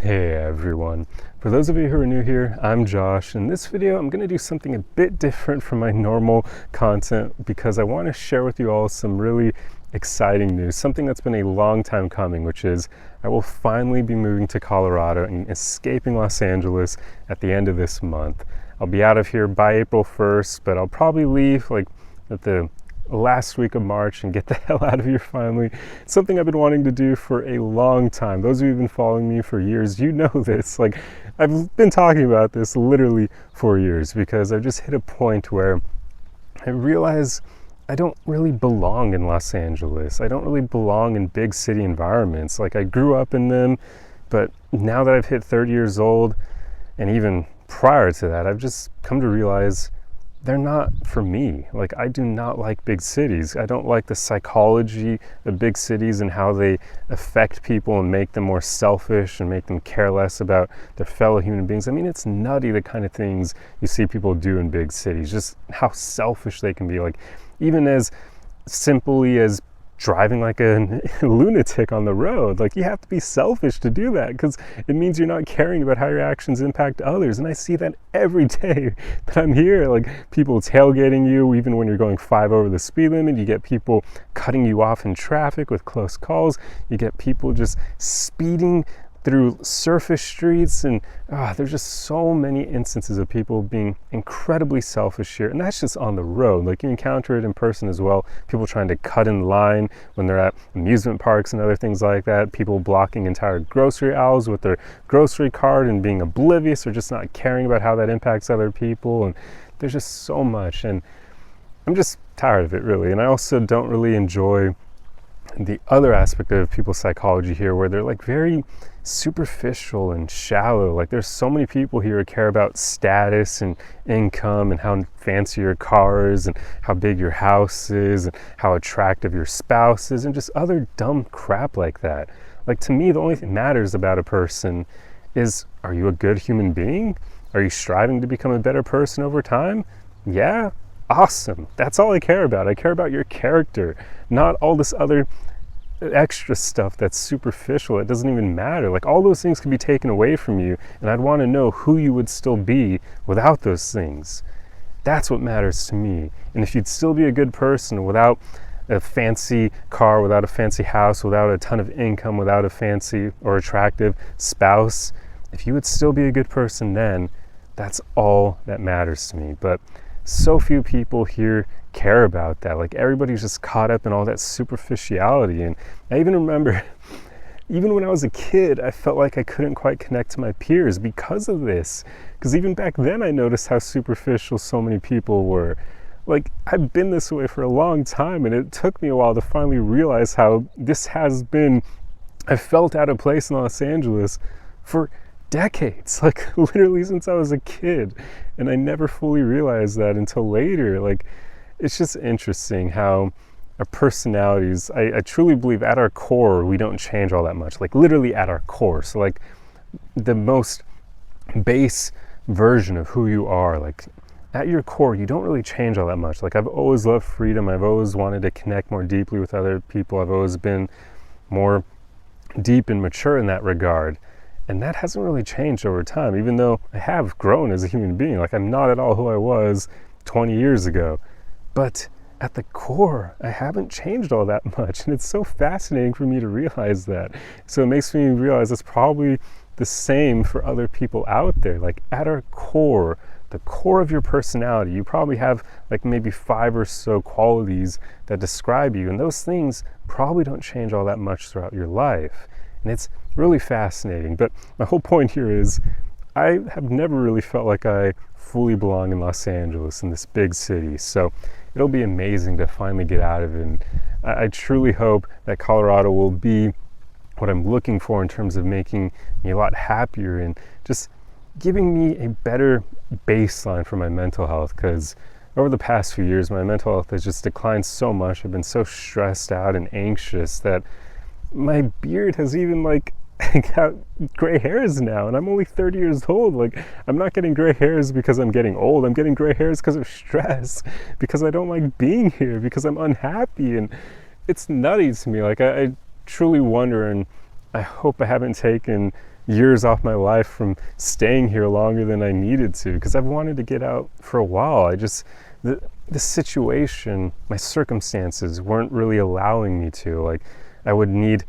Hey everyone. For those of you who are new here, I'm Josh. In this video, I'm going to do something a bit different from my normal content because I want to share with you all some really exciting news, something that's been a long time coming, which is I will finally be moving to Colorado and escaping Los Angeles at the end of this month. I'll be out of here by April 1st, but I'll probably leave like at the last week of March and get the hell out of here finally. It's something I've been wanting to do for a long time. Those of you who've been following me for years, you know this. Like, I've been talking about this literally for years because I've just hit a point where I realize I don't really belong in Los Angeles. I don't really belong in big city environments. Like, I grew up in them, but now that I've hit 30 years old, and even prior to that, I've just come to realize they're not for me. Like, I do not like big cities. I don't like the psychology of big cities and how they affect people and make them more selfish and make them care less about their fellow human beings. I mean, it's nutty the kind of things you see people do in big cities, just how selfish they can be. Like, even as simply as driving like a lunatic on the road. Like, you have to be selfish to do that because it means you're not caring about how your actions impact others. And I see that every day that I'm here. Like, people tailgating you even when you're going 5 over the speed limit. You get people cutting you off in traffic with close calls. You get people just speeding through surface streets, and there's just so many instances of people being incredibly selfish here, and that's just on the road. Like, you encounter it in person as well. People trying to cut in line when they're at amusement parks and other things like that. People blocking entire grocery aisles with their grocery cart and being oblivious or just not caring about how that impacts other people. And there's just so much, and I'm just tired of it, really. And I also don't really enjoy the other aspect of people's psychology here, where they're like very superficial and shallow. Like, there's so many people here who care about status and income and how fancy your car is and how big your house is and how attractive your spouse is and just other dumb crap like that. Like, to me, the only thing that matters about a person is, are you a good human being? Are you striving to become a better person over time? Yeah? Awesome. That's all I care about. I care about your character, not all this other extra stuff that's superficial. It doesn't even matter. Like, all those things can be taken away from you, and I'd want to know who you would still be without those things. That's what matters to me. And if you'd still be a good person without a fancy car, without a fancy house, without a ton of income, without a fancy or attractive spouse, if you would still be a good person, then that's all that matters to me. But so few people here care about that. Like, everybody's just caught up in all that superficiality. And I even remember, even when I was a kid, I felt like I couldn't quite connect to my peers because of this. Because even back then, I noticed how superficial so many people were. Like, I've been this way for a long time, and it took me a while to finally realize how this has been. I felt out of place in Los Angeles for decades, like literally since I was a kid, and I never fully realized that until later. Like, it's just interesting how our personalities, I truly believe at our core we don't change all that much, like literally at our core. So like the most base version of who you are, like at your core you don't really change all that much. Like, I've always loved freedom. I've always wanted to connect more deeply with other people. I've always been more deep and mature in that regard. And that hasn't really changed over time, even though I have grown as a human being. Like, I'm not at all who I was 20 years ago. But at the core, I haven't changed all that much. And it's so fascinating for me to realize that. So it makes me realize it's probably the same for other people out there. Like, at our core, the core of your personality, you probably have like maybe 5 or so qualities that describe you. And those things probably don't change all that much throughout your life. And it's really fascinating. But my whole point here is I have never really felt like I fully belong in Los Angeles, in this big city. So it'll be amazing to finally get out of it. And I truly hope that Colorado will be what I'm looking for in terms of making me a lot happier and just giving me a better baseline for my mental health. Because over the past few years, my mental health has just declined so much. I've been so stressed out and anxious that my beard has even like got gray hairs now, and I'm only 30 years old. Like, I'm not getting gray hairs because I'm getting old. I'm getting gray hairs because of stress, because I don't like being here, because I'm unhappy. And it's nutty to me. Like, I truly wonder, and I hope I haven't taken years off my life from staying here longer than I needed to, because I've wanted to get out for a while. The situation, my circumstances weren't really allowing me to. Like, I would need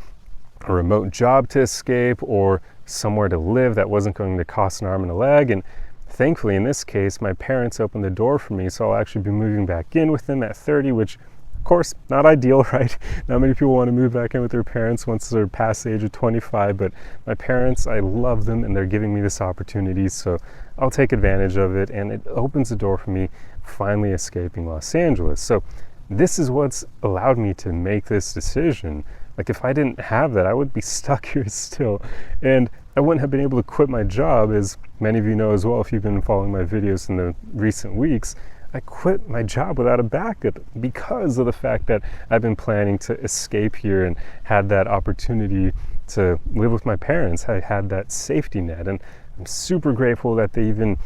a remote job to escape, or somewhere to live that wasn't going to cost an arm and a leg. And thankfully, in this case, my parents opened the door for me, so I'll actually be moving back in with them at 30, which, of course, not ideal, right? Not many people want to move back in with their parents once they're past the age of 25, but my parents, I love them, and they're giving me this opportunity, so I'll take advantage of it, and it opens the door for me finally escaping Los Angeles. So this is what's allowed me to make this decision. Like, if I didn't have that, I would be stuck here still, and I wouldn't have been able to quit my job. As many of you know as well, if you've been following my videos in the recent weeks, I quit my job without a backup because of the fact that I've been planning to escape here and had that opportunity to live with my parents. I had that safety net, and I'm super grateful that they even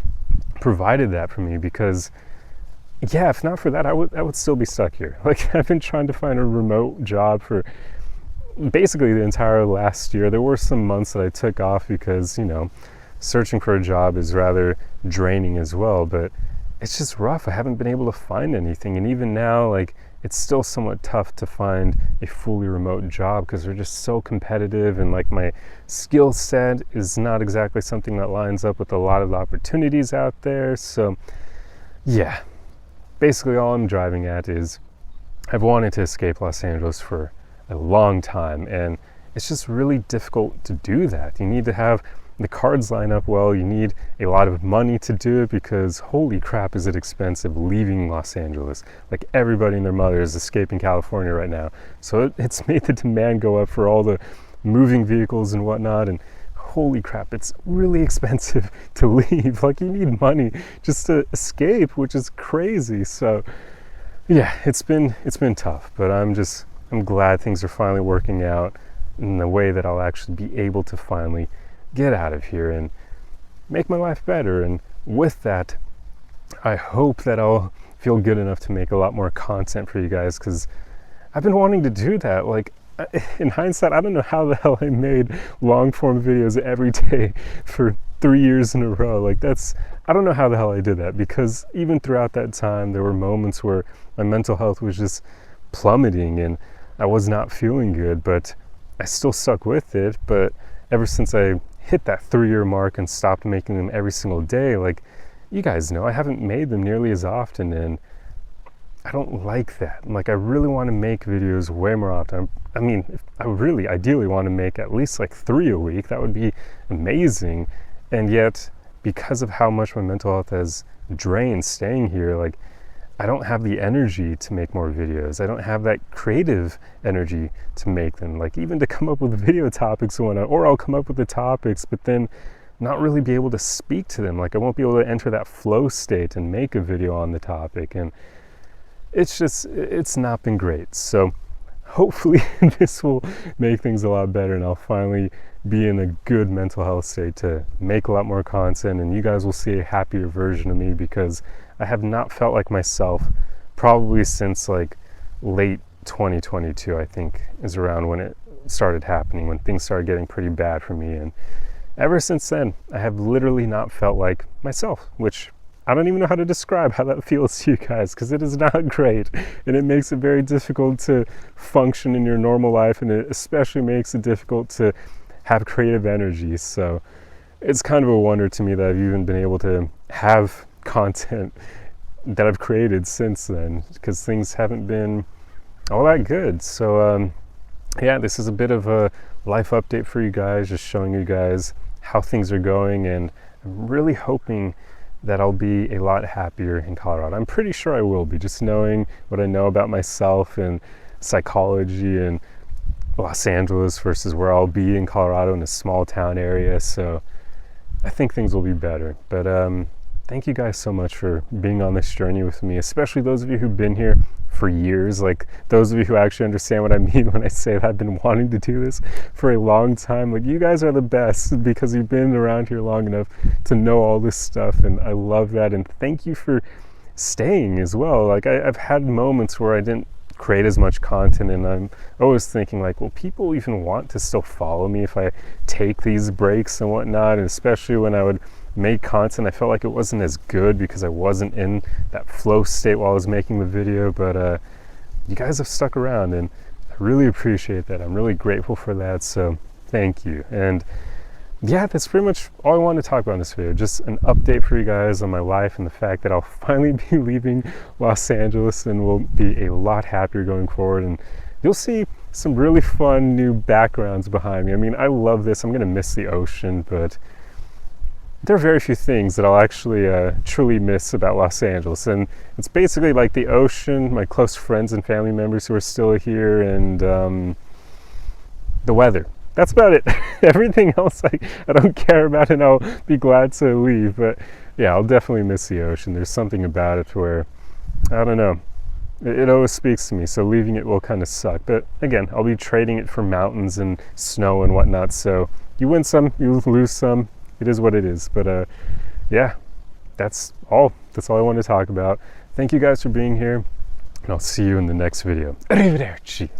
provided that for me, because yeah, if not for that, I would still be stuck here. Like, I've been trying to find a remote job for basically the entire last year. There were some months that I took off because, you know, searching for a job is rather draining as well, but it's just rough. I haven't been able to find anything, and even now, like, it's still somewhat tough to find a fully remote job because they're just so competitive, and like, my skill set is not exactly something that lines up with a lot of the opportunities out there. So yeah, basically all I'm driving at is I've wanted to escape Los Angeles for a long time, and it's just really difficult to do that. You need to have the cards line up well. You need a lot of money to do it, because holy crap is it expensive leaving Los Angeles. Like, everybody and their mother is escaping California right now, so it's made the demand go up for all the moving vehicles and whatnot, and holy crap, it's really expensive to leave. Like, you need money just to escape, which is crazy. So yeah, it's been tough, but I'm glad things are finally working out in the way that I'll actually be able to finally get out of here and make my life better. And with that, I hope that I'll feel good enough to make a lot more content for you guys, because I've been wanting to do that. Like, in hindsight, I don't know how the hell I made long form videos every day for 3 years in a row. Like, I don't know how the hell I did that, because even throughout that time, there were moments where my mental health was just plummeting and I was not feeling good, but I still stuck with it. But ever since I hit that 3-year mark and stopped making them every single day, like, you guys know, I haven't made them nearly as often, and I don't like that. Like, I really want to make videos way more often. I mean, I really ideally want to make at least like 3 a week. That would be amazing. And yet, because of how much my mental health has drained staying here, like, I don't have the energy to make more videos. I don't have that creative energy to make them. Like, even to come up with video topics and whatnot, or I'll come up with the topics, but then not really be able to speak to them. Like, I won't be able to enter that flow state and make a video on the topic. And it's not been great. So hopefully this will make things a lot better, and I'll finally be in a good mental health state to make a lot more content, and you guys will see a happier version of me, because I have not felt like myself probably since like late 2022, I think, is around when it started happening, when things started getting pretty bad for me. And ever since then, I have literally not felt like myself, which I don't even know how to describe how that feels to you guys, because it is not great, and it makes it very difficult to function in your normal life, and it especially makes it difficult to have creative energy. So it's kind of a wonder to me that I've even been able to have content that I've created since then, because things haven't been all that good. So yeah, this is a bit of a life update for you guys, just showing you guys how things are going, and I'm really hoping that I'll be a lot happier in Colorado. I'm pretty sure I will be, just knowing what I know about myself and psychology and Los Angeles versus where I'll be in Colorado in a small town area. So I think things will be better. But thank you guys so much for being on this journey with me, especially those of you who've been here for years. Like, those of you who actually understand what I mean when I say that I've been wanting to do this for a long time. Like, you guys are the best, because you've been around here long enough to know all this stuff, and I love that. And thank you for staying as well. Like, I've had moments where I didn't create as much content. And I'm always thinking like, will people even want to still follow me if I take these breaks and whatnot? And especially when I would make content, I felt like it wasn't as good because I wasn't in that flow state while I was making the video. But you guys have stuck around, and I really appreciate that. I'm really grateful for that, so thank you. And yeah, that's pretty much all I wanted to talk about in this video. Just an update for you guys on my life and the fact that I'll finally be leaving Los Angeles and will be a lot happier going forward. And you'll see some really fun new backgrounds behind me. I mean, I love this. I'm going to miss the ocean, but there are very few things that I'll actually truly miss about Los Angeles. And it's basically like the ocean, my close friends and family members who are still here, and the weather. That's about it. Everything else I don't care about, and I'll be glad to leave. But yeah, I'll definitely miss the ocean. There's something about it where, I don't know, it always speaks to me. So leaving it will kind of suck. But again, I'll be trading it for mountains and snow and whatnot. So you win some, you lose some. It is what it is. But yeah, that's all I wanted to talk about. Thank you guys for being here, and I'll see you in the next video. Arrivederci.